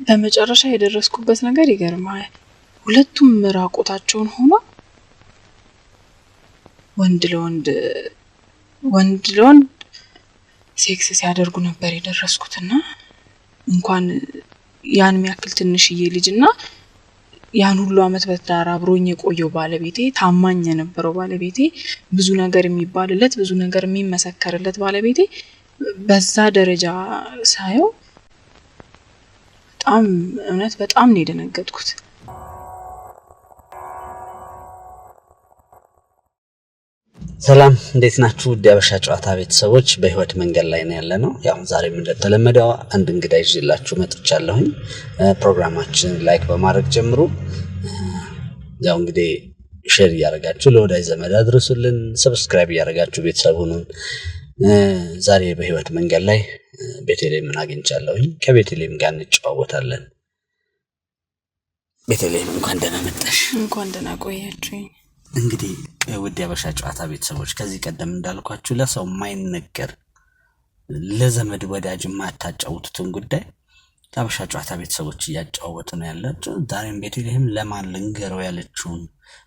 በመጨረሻ የደረስኩበት ነገር ይገርማል። ሁለቱም ራቆታቸውን ሆኖ ወንድ ለወንድ ሴክስ ሲያደርጉ ነበር የደረስኩትና እንኳን ያን የሚያክል ትንሽዬ ልጅና ያን ሁሉ አመት በትዳር አብሮኝ የቆየው ባለቤቴ ታማኝ የነበረው ባለቤቴ ብዙ ነገር የሚባልለት ብዙ ነገር የሚመሰከርለት ባለቤቴ በዛ ደረጃ ሳየው በጣም ነው የደነገጥኩት። ሰላም እንዴት ናችሁ? ዲያበሻ ጨዋታ ቤተሰቦች በህይወት መንገድ ላይ ነው ያለነው። ያው ዛሬም እንደተለመደው አንድ እንግዳ ይዤላችሁ መጥቻለሁኝ። ፕሮግራማችን ላይክ በማድረግ ጀምሩ። ያው እንግዲህ ሼር እያደረጋችሁ ለወዳጅ ዘመድ አድርሱልን፣ ሰብስክራይብ እያደረጋችሁ ቤተሰብ ሁኑን። ዛሬ በህይወት መንገድ ላይ ቤተልሔምን አግኝቻለሁኝ። ከቤተልሔም ጋር እንጨዋወታለን። ቤተልሔም እንኳን ደህና መጣሽ። እንኳን ደህና ቆያችሁኝ። እንግዲህ ውድ ያበሻ ጨዋታ ቤተሰቦች ከዚህ ቀደም እንዳልኳችሁ ለሰው ማይነገር ለዘመድ ወዳጅ ማታጫውቱትን ጉዳይ ያበሻ ጨዋታ ቤተሰቦች እያጫወቱ ነው ያላችሁ። ዛሬም ቤተልሔም ለማን ልንገረው ያለችውን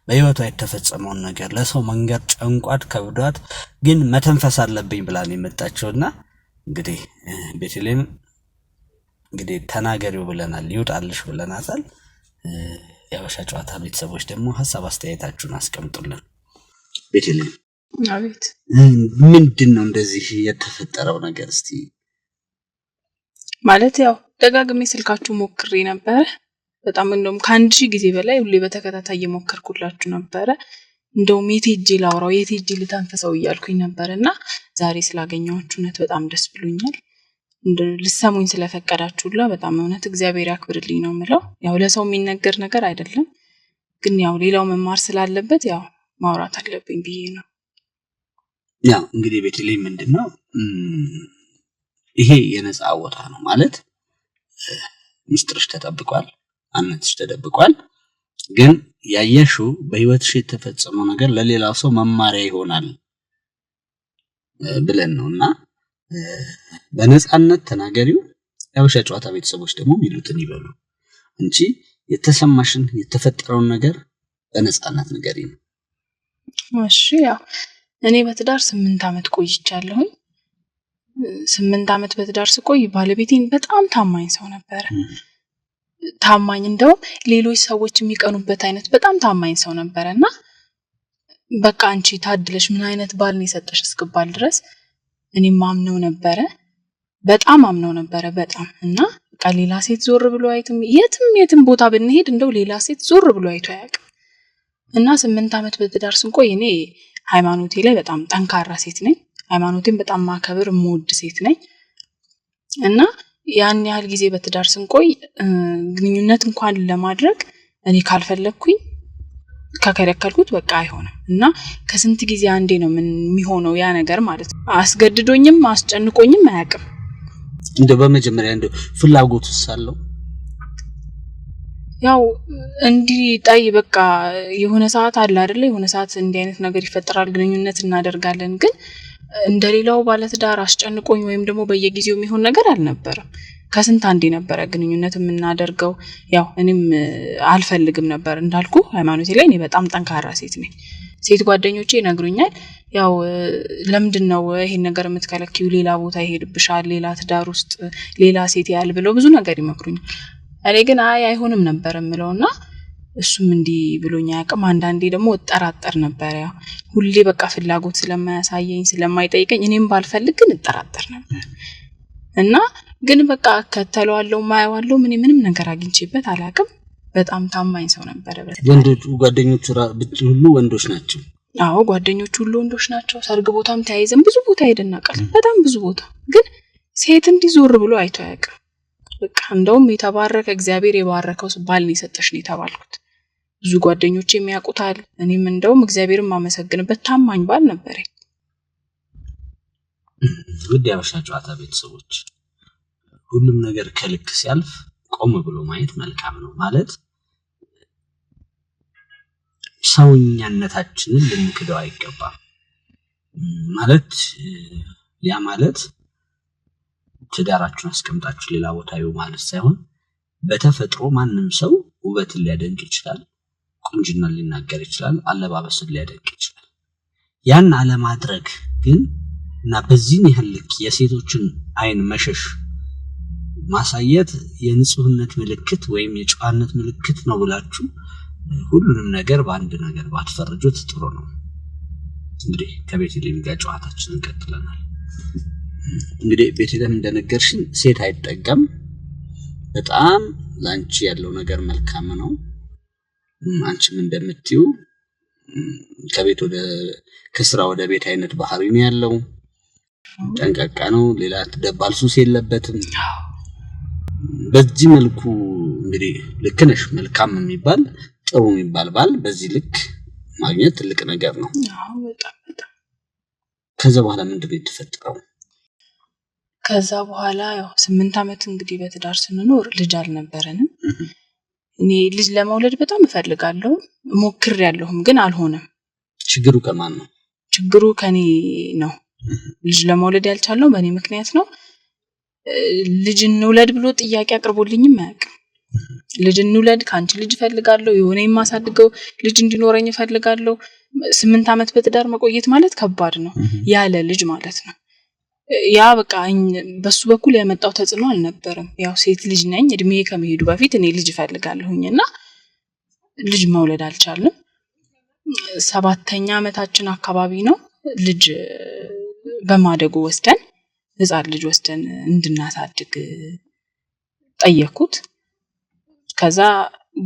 በህይወቷ የተፈጸመውን ነገር ለሰው መንገር ጨንቋት ከብዷት ግን መተንፈስ አለብኝ ብላ ነው የመጣችውና እንግዲህ ቤተልሔም እንግዲህ ተናገሪው ብለናል፣ ይውጣልሽ ብለናታል። ያበሻ ጨዋታ ቤተሰቦች ደግሞ ሐሳብ አስተያየታችሁን አስቀምጡልን። ቤተልሔም አቤት፣ ምንድነው እንደዚህ የተፈጠረው ነገር? እስቲ ማለት ያው ደጋግሜ ስልካችሁ ሞክሬ ነበር። በጣም እንደውም ከአንድ ሺህ ጊዜ በላይ ሁሌ በተከታታይ እየሞከርኩላችሁ ነበር። እንደውም የት ሄጄ ላውራው የት ሄጄ ልተንፈሰው እያልኩኝ ነበርና ዛሬ ስላገኘኋችሁ እውነት በጣም ደስ ብሎኛል። ልሰሙኝ ስለፈቀዳችሁላ በጣም እውነት እግዚአብሔር ያክብርልኝ ነው የምለው። ያው ለሰው የሚነገር ነገር አይደለም፣ ግን ያው ሌላው መማር ስላለበት ያው ማውራት አለብኝ ብዬ ነው። ያው እንግዲህ ቤተልሔም ምንድነው ይሄ የነፃ ቦታ ነው ማለት ሚስጥርሽ ተጠብቋል፣ አንተሽ ተደብቋል። ግን ያየሽው በህይወትሽ የተፈጸመው ነገር ለሌላው ሰው መማሪያ ይሆናል ብለን ነውና በነፃነት ተናገሪው። ያበሻ ጨዋታ ቤተሰቦች ደግሞ የሚሉትን ይበሉ እንጂ የተሰማሽን የተፈጠረውን ነገር በነፃነት ንገሪኝ። እሺ፣ ያው እኔ በትዳር 8 አመት ቆይቻለሁ። 8 አመት በትዳር ስቆይ ባለቤቴን በጣም ታማኝ ሰው ነበር። ታማኝ እንደውም ሌሎች ሰዎች የሚቀኑበት አይነት በጣም ታማኝ ሰው ነበርና በቃ አንቺ ታድለሽ ምን አይነት ባል ነው የሰጠሽ እስክባል ድረስ እኔም ማምነው ነበር። በጣም አምነው ነበር በጣም እና በቃ ሌላ ሴት ዞር ብሎ አይተም የትም ቦታ ብንሄድ እንደው ሌላ ሴት ዞር ብሎ አይቶ ያውቃል። እና 8 አመት በትዳር ስንቆይ እኔ ሃይማኖቴ ላይ በጣም ጠንካራ ሴት ነኝ። ሃይማኖቴን በጣም ማከብር ሞድ ሴት ነኝ። እና ያን ያህል ጊዜ በትዳር ስንቆይ ግንኙነት እንኳን ለማድረግ እኔ ካልፈለኩኝ ከከለከልኩት በቃ አይሆንም። እና ከስንት ጊዜ አንዴ ነው ምን የሚሆነው ያ ነገር ማለት ነው። አስገድዶኝም አስጨንቆኝም አያውቅም። እንደ በመጀመሪያ እንደ ፍላጎቱስ አለው? ያው እንዲህ ጣይ በቃ የሆነ ሰዓት አለ አይደለ? የሆነ ሰዓት እንዲህ አይነት ነገር ይፈጠራል፣ ግንኙነት እናደርጋለን። ግን እንደሌላው ባለትዳር አስጨንቆኝ ወይም ደግሞ በየጊዜው የሚሆን ነገር አልነበረም። ከስንት አንዴ ነበረ ግንኙነት የምናደርገው። ያው እኔም አልፈልግም ነበር እንዳልኩ ሃይማኖቴ ላይ እኔ በጣም ጠንካራ ሴት ነኝ። ሴት ጓደኞቼ ይነግሩኛል፣ ያው ለምንድነው ይሄን ነገር የምትከለኪው? ሌላ ቦታ ይሄድብሻል፣ ሌላ ትዳር ውስጥ ሌላ ሴት ያል ብለው ብዙ ነገር ይመክሩኛል። እኔ ግን አይሆንም ነበር የምለውና እሱም እንዲህ ብሎኛ ያውቅም። አንዳንዴ ደግሞ እጠራጠር ነበር። ያው ሁሌ በቃ ፍላጎት ስለማያሳየኝ ስለማይጠይቀኝ እኔም ባልፈልግ ግን እጠራጠር ነበር እና ግን በቃ ከተለዋለው ማይዋለው ምንም ነገር አግኝቼበት አላውቅም። በጣም ታማኝ ሰው ነበር። ወንዶቹ ጓደኞቹ ሁሉ ወንዶች ናቸው? አዎ ጓደኞቹ ሁሉ ወንዶች ናቸው። ሰርግ ቦታም ተያይዘን ብዙ ቦታ ሄደናል፣ በጣም ብዙ ቦታ። ግን ሴት እንዲዞር ብሎ አይቶ ያውቃል። በቃ እንደውም የተባረከ እግዚአብሔር የባረከው ባል ነው የሰጠሽ ነው የተባልኩት። ብዙ ጓደኞቼ የሚያውቁታል። እኔም እንደውም እግዚአብሔርን ማመሰግንበት ታማኝ ባል ነበር። ውድ ያበሻ ጨዋታ ቤተሰቦች ሁሉም ነገር ከልክ ሲያልፍ ቆም ብሎ ማየት መልካም ነው። ማለት ሰውኛነታችንን ልንክደው አይገባም። ማለት ያ ማለት ትዳራችሁን አስቀምጣችሁ ሌላ ቦታ ይው ማለት ሳይሆን በተፈጥሮ ማንም ሰው ውበትን ሊያደንቅ ይችላል፣ ቁንጅናን ሊናገር ይችላል፣ አለባበስን ሊያደንቅ ይችላል። ያን አለማድረግ ግን እና በዚህን ያህል ልክ የሴቶችን አይን መሸሽ ማሳየት የንጹህነት ምልክት ወይም የጨዋነት ምልክት ነው ብላችሁ ሁሉንም ነገር በአንድ ነገር ባትፈርጁት ጥሩ ነው። እንግዲህ ከቤተልሔም ጋር ጨዋታችንን ቀጥለናል። እንግዲህ ቤተልሔም እንደነገርሽኝ ሴት አይጠጋም፣ በጣም ላንቺ ያለው ነገር መልካም ነው። አንቺም እንደምትዩ ከስራ ወደ ቤት አይነት ባህሪ ነው ያለው። ጠንቃቃ ነው፣ ሌላ ደባል ሱስ የለበትም። በዚህ መልኩ እንግዲህ ልክ ነሽ። መልካም የሚባል ጥሩ የሚባል ባል በዚህ ልክ ማግኘት ትልቅ ነገር ነው። አዎ በጣም በጣም። ከዛ በኋላ ምንድነው የተፈጠረው? ከዛ በኋላ ያው 8 ዓመት እንግዲህ በትዳር ስንኖር ልጅ አልነበረንም። እኔ ልጅ ለመውለድ በጣም እፈልጋለሁ፣ ሞክሬያለሁም ግን አልሆነም። ችግሩ ከማን ነው? ችግሩ ከኔ ነው። ልጅ ለመውለድ ያልቻለው በእኔ ምክንያት ነው። ልጅ እንውለድ ብሎ ጥያቄ አቅርቦልኝም አያውቅም። ልጅ እንውለድ፣ ካንቺ ልጅ እፈልጋለሁ፣ የሆነ የማሳድገው ልጅ እንዲኖረኝ እፈልጋለሁ። 8 ዓመት በትዳር መቆየት ማለት ከባድ ነው፣ ያለ ልጅ ማለት ነው። ያ በቃ በሱ በኩል ያመጣው ተጽዕኖ አልነበረም። ያው ሴት ልጅ ነኝ፣ እድሜ ከመሄዱ በፊት እኔ ልጅ እፈልጋለሁኝና ልጅ መውለድ አልቻልንም። 7ኛ ዓመታችን አካባቢ ነው ልጅ በማደጎ ወስደን ህፃን ልጅ ወስደን እንድናሳድግ ጠየኩት። ከዛ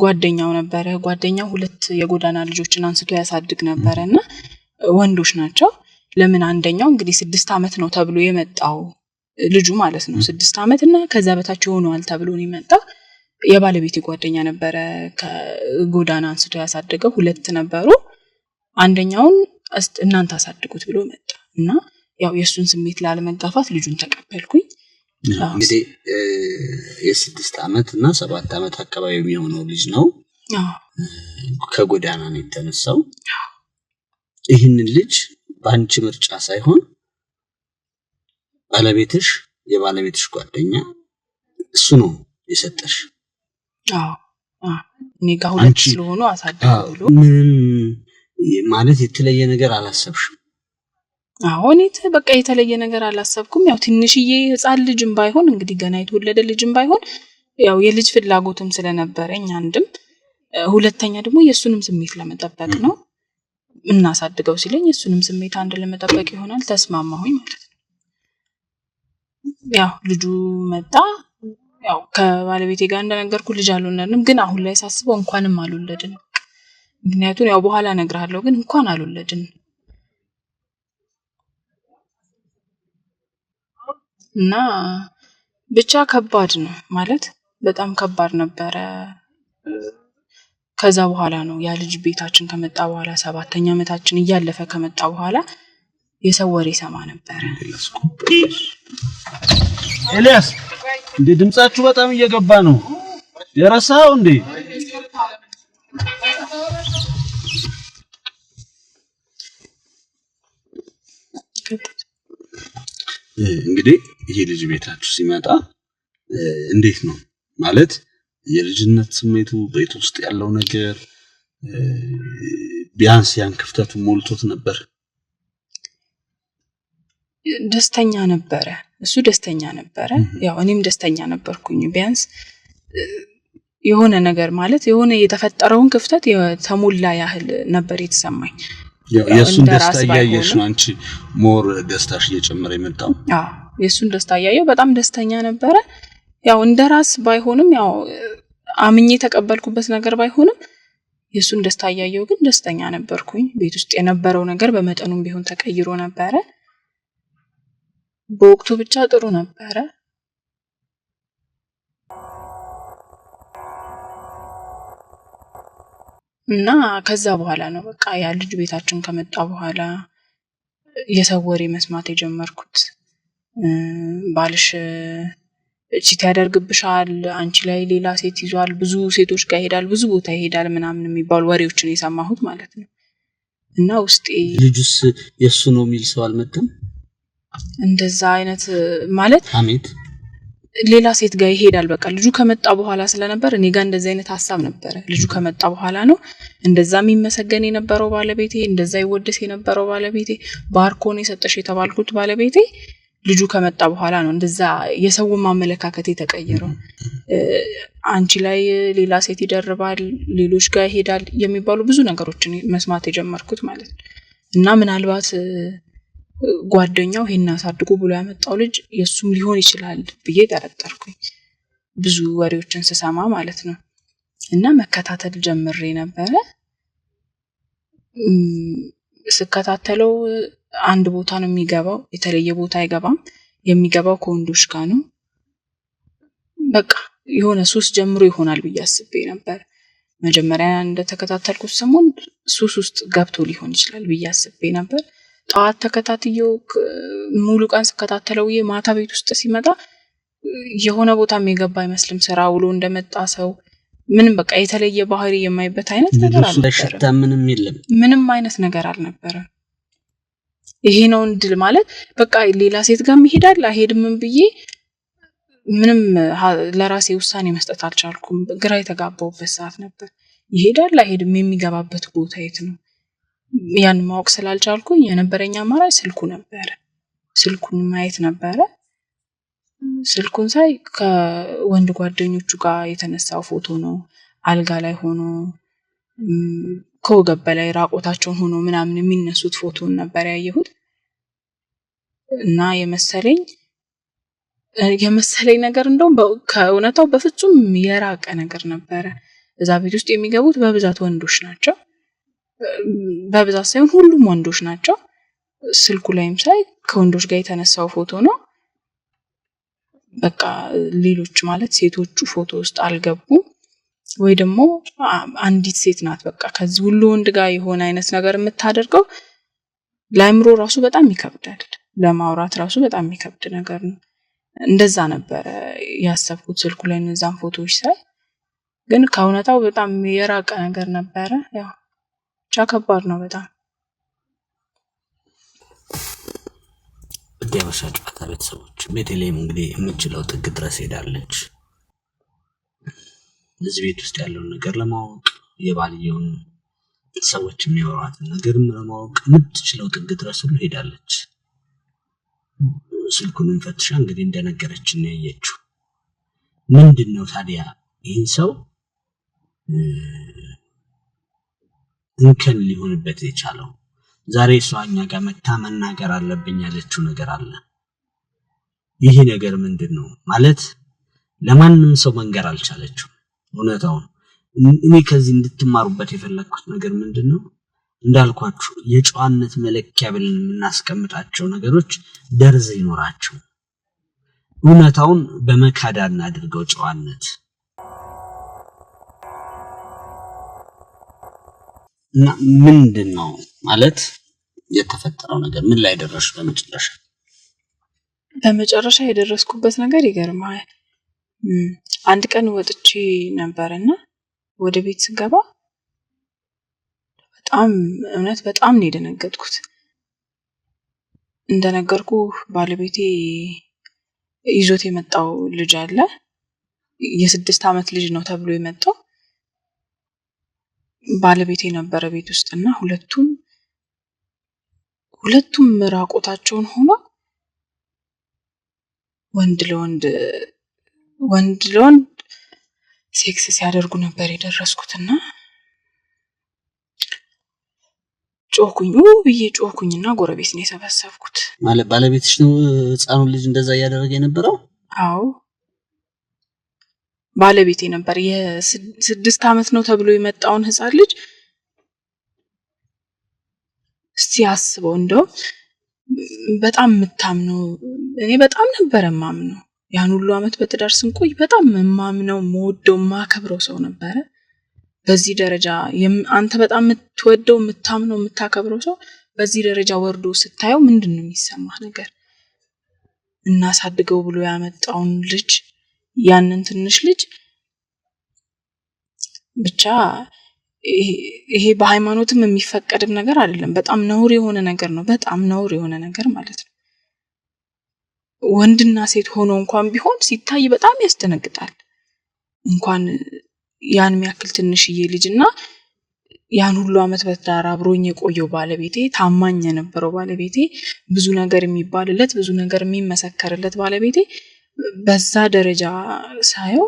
ጓደኛው ነበረ። ጓደኛው 2 የጎዳና ልጆችን አንስቶ ያሳድግ ነበርና ወንዶች ናቸው። ለምን አንደኛው እንግዲህ 6 ዓመት ነው ተብሎ የመጣው ልጁ ማለት ነው። 6 ዓመት እና ከዛ በታች ሆኗል ተብሎ ነው የመጣው። የባለቤቴ ጓደኛ ነበረ ከጎዳና አንስቶ ያሳደገው። 2 ነበሩ። አንደኛውን እናንተ አሳድጉት ብሎ መጣ እና ያው የሱን ስሜት ላለመጋፋት ልጁን ተቀበልኩኝ። እንግዲህ የ6 ዓመት እና 7 ዓመት አካባቢ የሚሆነው ልጅ ነው ከጎዳና ነው የተነሳው። ይህንን ልጅ በአንቺ ምርጫ ሳይሆን ባለቤትሽ የባለቤትሽ ጓደኛ እሱ ነው የሰጠሽ? እኔ ጋር 2 ስለሆኑ አሳድገው ብሎ ምንም ማለት የተለየ ነገር አላሰብሽም? አሁን በቃ የተለየ ነገር አላሰብኩም። ያው ትንሽዬ ህፃን ልጅም ባይሆን እንግዲህ ገና የተወለደ ልጅም ባይሆን ያው የልጅ ፍላጎትም ስለነበረኝ አንድም፣ ሁለተኛ ደግሞ የሱንም ስሜት ለመጠበቅ ነው። እናሳድገው ሲለኝ የሱንም ስሜት አንድ ለመጠበቅ ይሆናል፣ ተስማማሁኝ ማለት ነው። ያው ልጁ መጣ። ያው ከባለቤቴ ጋር እንደነገርኩ ልጅ አልወለድንም፣ ግን አሁን ላይ ሳስበው እንኳንም አልወለድንም። ምክንያቱም ያው በኋላ እነግርሃለሁ፣ ግን እንኳን አልወለድንም እና ብቻ ከባድ ነው ማለት በጣም ከባድ ነበረ። ከዛ በኋላ ነው ያ ልጅ ቤታችን ከመጣ በኋላ 7ኛ ዓመታችን እያለፈ ከመጣ በኋላ የሰው ወሬ ሰማ ነበር። ኤልያስ እንዴ ድምጻችሁ በጣም እየገባ ነው። የረሳው እንዴ? እንግዲህ ይሄ ልጅ ቤታችሁ ሲመጣ እንዴት ነው ማለት የልጅነት ስሜቱ ቤት ውስጥ ያለው ነገር ቢያንስ ያን ክፍተቱ ሞልቶት ነበር? ደስተኛ ነበረ፣ እሱ ደስተኛ ነበረ። ያው እኔም ደስተኛ ነበርኩኝ። ቢያንስ የሆነ ነገር ማለት የሆነ የተፈጠረውን ክፍተት የተሞላ ያህል ነበር የተሰማኝ። የሱን ደስታ ያያየሽ ነው አንቺ ሞር ደስታሽ እየጨመረ የመጣው? አዎ የሱን ደስታ ያያየው በጣም ደስተኛ ነበረ። ያው እንደራስ ባይሆንም ያው አምኜ ተቀበልኩበት ነገር ባይሆንም የሱን ደስታ ያያየው ግን ደስተኛ ነበርኩኝ። ቤት ውስጥ የነበረው ነገር በመጠኑም ቢሆን ተቀይሮ ነበረ። በወቅቱ ብቻ ጥሩ ነበረ። እና ከዛ በኋላ ነው በቃ ያ ልጅ ቤታችን ከመጣ በኋላ የሰው ወሬ መስማት የጀመርኩት። ባልሽ ቺት ያደርግብሻል፣ አንቺ ላይ ሌላ ሴት ይዟል፣ ብዙ ሴቶች ጋር ይሄዳል፣ ብዙ ቦታ ይሄዳል ምናምን የሚባሉ ወሬዎችን የሰማሁት ማለት ነው። እና ውስጤ ልጁስ የሱ ነው የሚል ሰው አልመጣም? እንደዛ አይነት ማለት አሜት ሌላ ሴት ጋር ይሄዳል። በቃ ልጁ ከመጣ በኋላ ስለነበር እኔ ጋር እንደዚህ አይነት ሐሳብ ነበር። ልጁ ከመጣ በኋላ ነው እንደዛ የሚመሰገን የነበረው ባለቤቴ፣ እንደዛ ይወደስ የነበረው ባለቤቴ፣ ባርኮን የሰጠሽ የተባልኩት ባለቤቴ ልጁ ከመጣ በኋላ ነው እንደዛ የሰው ማመለካከት የተቀየረው። አንቺ ላይ ሌላ ሴት ይደርባል፣ ሌሎች ጋር ይሄዳል የሚባሉ ብዙ ነገሮችን መስማት የጀመርኩት ማለት ነው። እና ምናልባት ጓደኛው ይሄን አሳድጎ ብሎ ያመጣው ልጅ የሱም ሊሆን ይችላል ብዬ ተረጠርኩኝ፣ ብዙ ወሬዎችን ስሰማ ማለት ነው። እና መከታተል ጀምሬ ነበረ። ስከታተለው አንድ ቦታ ነው የሚገባው፣ የተለየ ቦታ አይገባም። የሚገባው ከወንዶች ጋር ነው። በቃ የሆነ ሱስ ጀምሮ ይሆናል ብዬ አስቤ ነበር። መጀመሪያ እንደተከታተልኩት ሰሞን ሱስ ውስጥ ገብቶ ሊሆን ይችላል ብዬ አስቤ ነበር። ጧት ተከታትየው ሙሉ ቀን ስከታተለው ማታ ቤት ውስጥ ሲመጣ የሆነ ቦታም የገባ አይመስልም። ስራ ውሎ እንደመጣ ሰው ምንም በቃ የተለየ ባህሪ የማይበት አይነት ነገር አልነበረም። ምንም አይነት ነገር አልነበረም። ይሄ ነው እንድል ማለት በቃ ሌላ ሴት ጋር ይሄዳል አይሄድም ብዬ ምንም ለራሴ ውሳኔ መስጠት አልቻልኩም። ግራ የተጋባውበት ሰዓት ነበር። ይሄዳል አይሄድም የሚገባበት ቦታ የት ነው ያን ማወቅ ስላልቻልኩኝ የነበረኝ አማራጭ ስልኩ ነበር። ስልኩን ማየት ነበር። ስልኩን ሳይ ከወንድ ጓደኞቹ ጋር የተነሳው ፎቶ ነው። አልጋ ላይ ሆኖ ከወገብ በላይ ራቆታቸውን ሆኖ ምናምን የሚነሱት ፎቶን ነበር ያየሁት። እና የመሰለኝ ነገር እንደውም ከእውነታው በፍጹም የራቀ ነገር ነበረ። እዛ ቤት ውስጥ የሚገቡት በብዛት ወንዶች ናቸው። በብዛት ሳይሆን ሁሉም ወንዶች ናቸው። ስልኩ ላይም ሳይ ከወንዶች ጋር የተነሳው ፎቶ ነው። በቃ ሌሎች ማለት ሴቶቹ ፎቶ ውስጥ አልገቡም ወይ ደግሞ አንዲት ሴት ናት በቃ ከዚህ ሁሉ ወንድ ጋር የሆነ አይነት ነገር የምታደርገው። ለአይምሮ ራሱ በጣም ይከብዳል፣ ለማውራት ራሱ በጣም የሚከብድ ነገር ነው። እንደዛ ነበረ ያሰብኩት ስልኩ ላይ እነዛን ፎቶዎች ሳይ። ግን ከእውነታው በጣም የራቀ ነገር ነበረ። ያው ብቻ ከባድ ነው በጣም። የሀበሻ ጨዋታ ቤተሰቦች ቤተልሔም እንግዲህ የምችለው ጥግ ድረስ ሄዳለች። እዚህ ቤት ውስጥ ያለውን ነገር ለማወቅ የባልየውን ሰዎች የሚያወሯትን ነገርም ለማወቅ የምትችለው ጥግ ድረስ ሁሉ ሄዳለች። ስልኩንም ፈትሻ እንግዲህ እንደነገረችን ነው ያየችው። ምንድነው ታዲያ ይህን ሰው እንከን ሊሆንበት የቻለው? ዛሬ እሷ እኛ ጋር መታ መናገር አለብኝ ያለችው ነገር አለ። ይሄ ነገር ምንድነው ማለት ለማንም ሰው መንገር አልቻለችው እውነታውን። እኔ ከዚህ እንድትማሩበት የፈለኩት ነገር ምንድነው እንዳልኳችሁ የጨዋነት መለኪያ ብለን የምናስቀምጣቸው ነገሮች ደርዝ ይኖራቸው። እውነታውን በመካዳ እናድርገው ጨዋነት። እና ምንድነው ማለት የተፈጠረው ነገር? ምን ላይ ደረሽ በመጨረሻ? በመጨረሻ የደረስኩበት ነገር ይገርማል። አንድ ቀን ወጥቼ ነበርና ወደ ቤት ስገባ በጣም ነው የደነገጥኩት። እንደነገርኩ ባለቤቴ ይዞት የመጣው ልጅ አለ። የ6 ዓመት ልጅ ነው ተብሎ የመጣው። ባለቤቴ ነበረ ቤት ውስጥና ሁለቱም ራቆታቸውን ሆኖ ወንድ ለወንድ ሴክስ ሲያደርጉ ነበር የደረስኩትና ጮኩኝና ጎረቤት ነው የሰበሰብኩት። ማለት ባለቤትሽ ነው ህፃኑ ልጅ እንደዛ ያደረገ የነበረው? አዎ ባለቤቴ ነበር። የ6 ዓመት ነው ተብሎ የመጣውን ህፃን ልጅ እስቲ አስበው። እንደው በጣም የምታምነው እኔ በጣም ነበር ማምነው። ያን ሁሉ አመት በትዳር ስንቆይ በጣም ማምነው መወደው ማከብረው ሰው ነበር። በዚህ ደረጃ አንተ በጣም የምትወደው የምታምነው የምታከብረው ሰው በዚህ ደረጃ ወርዶ ስታየው ምንድነው የሚሰማህ ነገር? እናሳድገው ብሎ ያመጣውን ልጅ ያንን ትንሽ ልጅ ብቻ ይሄ በሃይማኖትም የሚፈቀድም ነገር አይደለም። በጣም ነውር የሆነ ነገር ነው። በጣም ነውር የሆነ ነገር ማለት ነው። ወንድና ሴት ሆኖ እንኳን ቢሆን ሲታይ በጣም ያስደነግጣል። እንኳን ያን የሚያክል ትንሽዬ ልጅና ያን ሁሉ አመት በትዳር አብሮኝ የቆየው ባለቤቴ፣ ታማኝ የነበረው ባለቤቴ፣ ብዙ ነገር የሚባልለት ብዙ ነገር የሚመሰከርለት ባለቤቴ በዛ ደረጃ ሳየው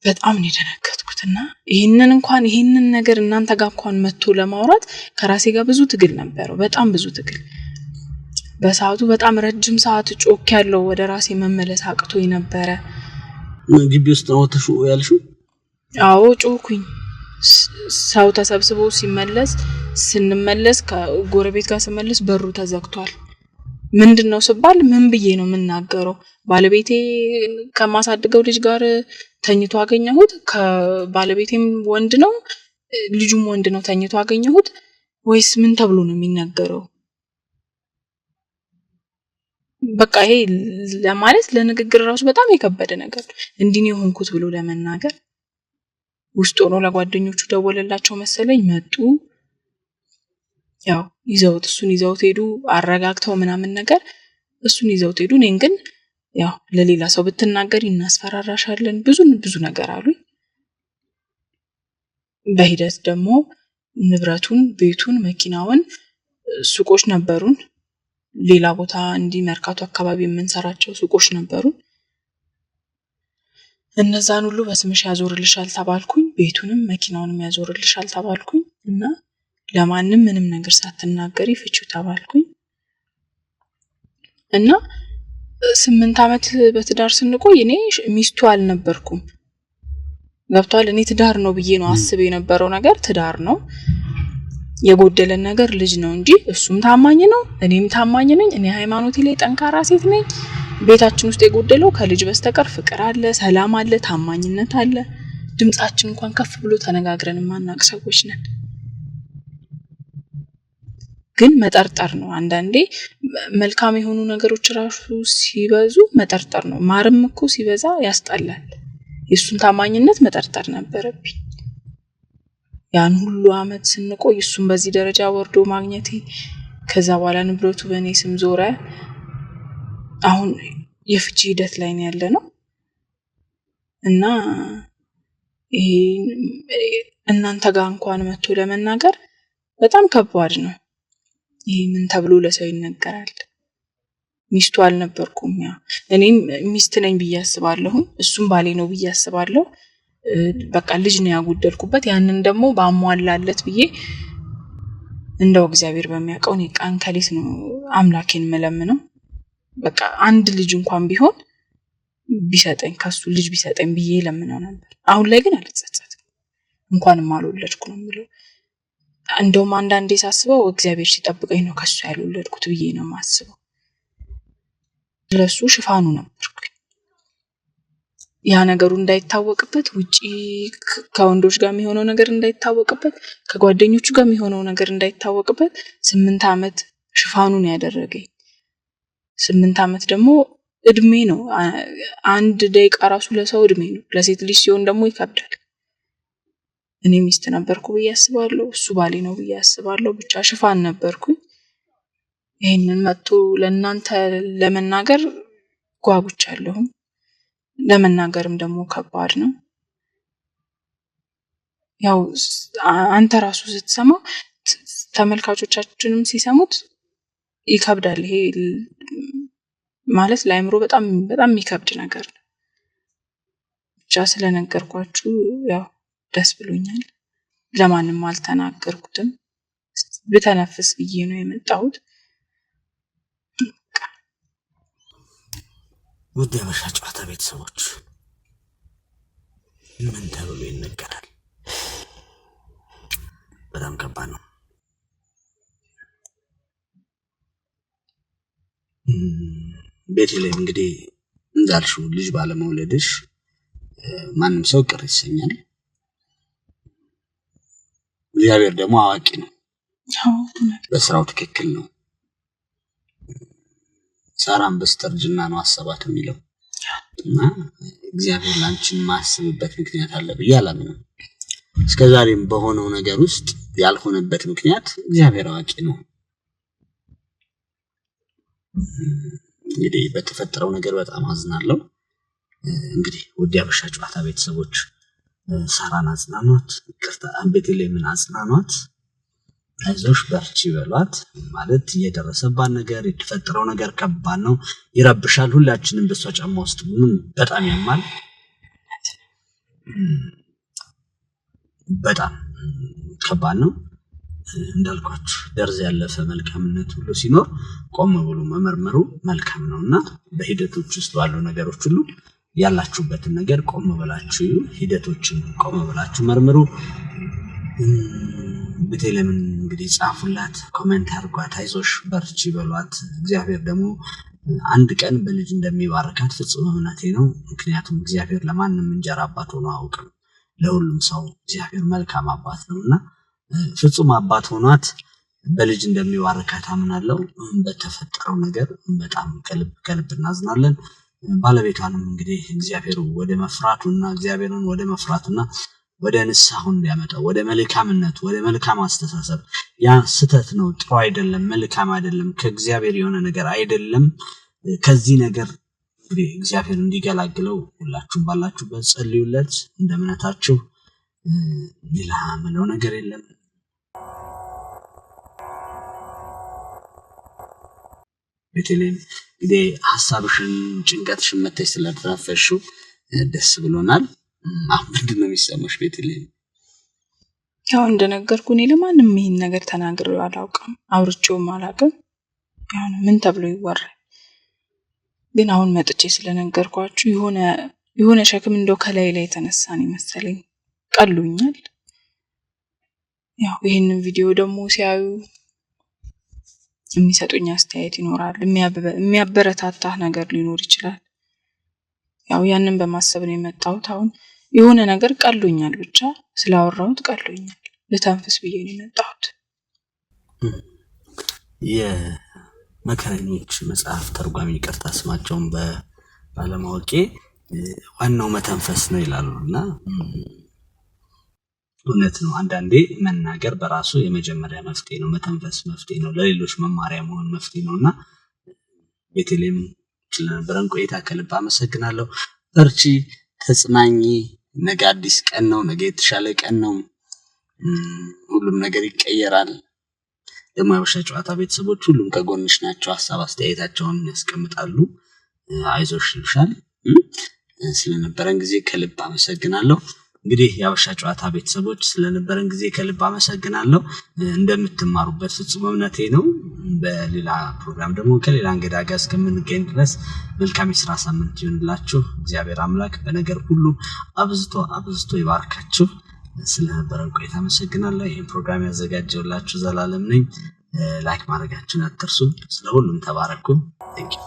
በጣም ነው የደነገጥኩትና ይሄንን ነገር እናንተ ጋር እንኳን መጥቶ ለማውራት ከራሴ ጋር ብዙ ትግል ነበረው። በጣም ብዙ ትግል። በሰዓቱ በጣም ረጅም ሰዓት ጮክ ያለው ወደ ራሴ መመለስ አቅቶኝ ነበረ። ግቢ ውስጥ ነው ተሹ ያልሽው? አዎ ጮኩኝ። ሰው ተሰብስቦ ስንመለስ ከጎረቤት ጋር ስመለስ በሩ ተዘግቷል። ምንድነው ስባል ምን ብዬ ነው የምናገረው? ባለቤቴ ከማሳድገው ልጅ ጋር ተኝቶ አገኘሁት። ከባለቤቴም ወንድ ነው ልጁም ወንድ ነው ተኝቶ አገኘሁት። ወይስ ምን ተብሎ ነው የሚናገረው? በቃ ይሄ ለማለት ለንግግር ራሱ በጣም የከበደ ነገር እንዲህ የሆንኩት ብሎ ለመናገር ውስጥ ሆኖ ለጓደኞቹ ደወለላቸው መሰለኝ። መጡ። ያው እሱን ይዘውት ሄዱ። አረጋግተው ምናምን ነገር እሱን ይዘውት ሄዱ። እኔን ግን ያው ለሌላ ሰው ብትናገር እናስፈራራሻለን ብዙ ነገር አሉኝ። በሂደት ደግሞ ንብረቱን፣ ቤቱን፣ መኪናውን፣ ሱቆች ነበሩን ሌላ ቦታ መርካቶ አካባቢ የምንሰራቸው ሱቆች ነበሩን። እነዛን ሁሉ በስምሽ ያዞርልሻል ተባልኩኝ። ቤቱንም መኪናውንም ያዞርልሻል ተባልኩኝ እና ለማንም ምንም ነገር ሳትናገሪ ፍቺው ተባልኩኝ እና 8 አመት በትዳር ስንቆይ እኔ ሚስቱ አልነበርኩም። ገብቷል? እኔ ትዳር ነው ብዬ ነው አስቤ የነበረው ነገር ትዳር ነው። የጎደለን ነገር ልጅ ነው እንጂ እሱም ታማኝ ነው፣ እኔም ታማኝ ነኝ። እኔ ሃይማኖቴ ላይ ጠንካራ ሴት ነኝ። ቤታችን ውስጥ የጎደለው ከልጅ በስተቀር ፍቅር አለ፣ ሰላም አለ፣ ታማኝነት አለ። ድምጻችን እንኳን ከፍ ብሎ ተነጋግረን ማናቅ ሰዎች ነን። ግን መጠርጠር ነው። አንዳንዴ መልካም የሆኑ ነገሮች ራሱ ሲበዙ መጠርጠር ነው። ማርም እኮ ሲበዛ ያስጠላል። የሱን ታማኝነት መጠርጠር ነበረብኝ። ያን ሁሉ አመት ስንቆይ እሱን በዚህ ደረጃ ወርዶ ማግኘቴ፣ ከዛ በኋላ ንብረቱ በእኔ ስም ዞረ። አሁን የፍቺ ሂደት ላይ ነው ያለነው እና ይሄ እናንተ ጋር እንኳን መጥቶ ለመናገር በጣም ከባድ ነው። ይሄ ምን ተብሎ ለሰው ይነገራል? ሚስቱ አልነበርኩም። እኔም ሚስት ነኝ ብዬ አስባለሁ፣ እሱም ባሌ ነው ብዬ አስባለሁ። በቃ ልጅ ነው ያጎደልኩበት። ያንን ደግሞ ባሟላለት ብዬ እንደው እግዚአብሔር በሚያውቀው ቀን ከሌት ነው አምላኬን መለምነው። በቃ አንድ ልጅ እንኳን ቢሆን ቢሰጠኝ ከሱ ልጅ ቢሰጠኝ ብዬ ለምነው ነበር። አሁን ላይ ግን አልጸጸትም። እንኳንም አልወለድኩ ነው የምለው። እንደውም አንዳንዴ ሳስበው እግዚአብሔር ሲጠብቀኝ ነው ከሱ ያልወለድኩት ብዬ ነው የማስበው። ለሱ ሽፋኑ ነበርኩኝ። ያ ነገሩ እንዳይታወቅበት፣ ውጪ ከወንዶች ጋር የሚሆነው ነገር እንዳይታወቅበት፣ ከጓደኞቹ ጋር የሚሆነው ነገር እንዳይታወቅበት 8 አመት ሽፋኑን ያደረገኝ። 8 አመት ደግሞ እድሜ ነው። አንድ ደቂቃ ራሱ ለሰው እድሜ ነው። ለሴት ልጅ ሲሆን ደግሞ ይከብዳል። እኔ ሚስት ነበርኩ ብዬ አስባለሁ፣ እሱ ባሌ ነው ብዬ አስባለሁ። ብቻ ሽፋን ነበርኩኝ። ይሄንን መጥቶ ለእናንተ ለመናገር ጓጉቻለሁ። ለመናገርም ደግሞ ከባድ ነው። ያው አንተ ራሱ ስትሰማው ተመልካቾቻችንም ሲሰሙት ይከብዳል። ይሄ ማለት ለአይምሮ በጣም የሚከብድ ነገር ነው። ብቻ ስለነገርኳችሁ ያው ደስ ብሎኛል። ለማንም አልተናገርኩትም። ብተነፍስ ብዬ ነው የመጣሁት። ውድ የሀበሻ ጨዋታ ቤተሰቦች ምን ተብሎ ይነገራል? በጣም ከባድ ነው። ቤተልሔም እንግዲህ እንዳልሽው ልጅ ባለመውለድሽ ማንም ሰው ቅር ይሰኛል። እግዚአብሔር ደግሞ አዋቂ ነው። በስራው ትክክል ነው። ሳራም በስተርጅና ነው አሰባት የሚለው እና እግዚአብሔር ላንቺን ማስብበት ምክንያት አለ ብዬ አላምንም። እስከዛሬም በሆነው ነገር ውስጥ ያልሆነበት ምክንያት እግዚአብሔር አዋቂ ነው። እንግዲህ በተፈጠረው ነገር በጣም አዝናለሁ። እንግዲህ ውድ የሀበሻ ጨዋታ ቤተሰቦች ሳራን አጽናኗት፣ ይቅርታ ቤተልሔምን አጽናኗት፣ አይዞሽ በርቺ በሏት። ማለት የደረሰባት ነገር የተፈጠረው ነገር ከባድ ነው፣ ይረብሻል። ሁላችንም በሷ ጫማ ውስጥ በጣም ያማል። በጣም ከባድ ነው። እንዳልኳችሁ ደርዝ ያለፈ መልካምነት ሁሉ ሲኖር ቆም ብሎ መመርመሩ መልካም ነውና በሂደቶች ውስጥ ባሉ ነገሮች ሁሉ ያላችሁበትን ነገር ቆም ብላችሁ ሂደቶችን ቆም ብላችሁ መርምሩ። ቤተልሔምን እንግዲህ ጻፉላት፣ ኮሜንት አድርጓት፣ አይዞሽ በርቺ በሏት። እግዚአብሔር ደግሞ አንድ ቀን በልጅ እንደሚባርካት ፍጹም እምነቴ ነው። ምክንያቱም እግዚአብሔር ለማንም እንጀራ አባት ሆኖ አያውቅም። ለሁሉም ሰው እግዚአብሔር መልካም አባት ነውና ፍጹም አባት ሆኗት በልጅ እንደሚባርካት አምናለሁ። በተፈጠረው ነገር በጣም ከልብ እናዝናለን። ባለቤቷንም እንግዲህ እግዚአብሔር ወደ መፍራቱና እግዚአብሔርን ወደ መፍራቱና ወደ ንስሐው እንዲያመጣው ወደ መልካምነት ወደ መልካም አስተሳሰብ ያ ስተት ነው፣ ጥሩ አይደለም፣ መልካም አይደለም፣ ከእግዚአብሔር የሆነ ነገር አይደለም። ከዚህ ነገር እንግዲህ እግዚአብሔር እንዲገላግለው ሁላችሁም ባላችሁበት ጸልዩለት እንደ እምነታችሁ። ሌላ ምለው ነገር የለም። ቤተልሔም እንግዲህ ሐሳብሽን ጭንቀትሽን መተሽ ስለተነፈሽው ደስ ብሎናል። አሁን ምንድን ነው የሚሰማሽ ቤተልሔም? ያው እንደነገርኩ እኔ ለማንም ይሄን ነገር ተናግሬው አላውቅም፣ አውርቼውም አላውቅም። ያው ምን ተብሎ ይወራል? ግን አሁን መጥቼ ስለነገርኳችሁ የሆነ ሸክም እንደው ከላይ ላይ ተነሳን ይመስለኝ ቀሉኛል። ያው ይሄንን ቪዲዮ ደግሞ ሲያዩ የሚሰጡኝ አስተያየት ይኖራል፣ የሚያበረታታ ነገር ሊኖር ይችላል። ያው ያንን በማሰብ ነው የመጣሁት። አሁን የሆነ ነገር ቀሉኛል፣ ብቻ ስላወራሁት ቀሉኛል። ለተንፈስ ብዬ ነው የመጣሁት። የመከረኞች መጽሐፍ ተርጓሚ ይቅርታ ስማቸውን ባለማወቄ ዋናው መተንፈስ ነው ይላሉና እውነት ነው። አንዳንዴ መናገር በራሱ የመጀመሪያ መፍትሄ ነው፣ መተንፈስ መፍትሄ ነው፣ ለሌሎች መማሪያ መሆን መፍትሄ ነውና ቤተልሔም ስለነበረን ቆይታ ከልብ አመሰግናለሁ። በርቺ፣ ተጽናኚ። ነገ አዲስ ቀን ነው፣ ነገ የተሻለ ቀን ነው። ሁሉም ነገር ይቀየራል። ደግሞ የሀበሻ ጨዋታ ቤተሰቦች ሁሉም ከጎንሽ ናቸው፣ ሀሳብ አስተያየታቸውን ያስቀምጣሉ፣ አይዞሽ ይሉሻል። ስለነበረን ጊዜ ከልብ አመሰግናለሁ። እንግዲህ የሀበሻ ጨዋታ ቤተሰቦች ስለነበረን ጊዜ ከልብ አመሰግናለሁ። እንደምትማሩበት ፍጹም እምነቴ ነው። በሌላ ፕሮግራም ደግሞ ከሌላ እንግዳ ጋር እስከምንገኝ ድረስ መልካም የሥራ ሳምንት ይሁንላችሁ። እግዚአብሔር አምላክ በነገር ሁሉ አብዝቶ ይባርካችሁ። ስለነበረን ቆይታ አመሰግናለሁ። ይህን ፕሮግራም ያዘጋጀውላችሁ ዘላለም ነኝ። ላይክ ማድረጋችሁን አትርሱ። ስለሁሉም ተባረኩ። ቴንኪው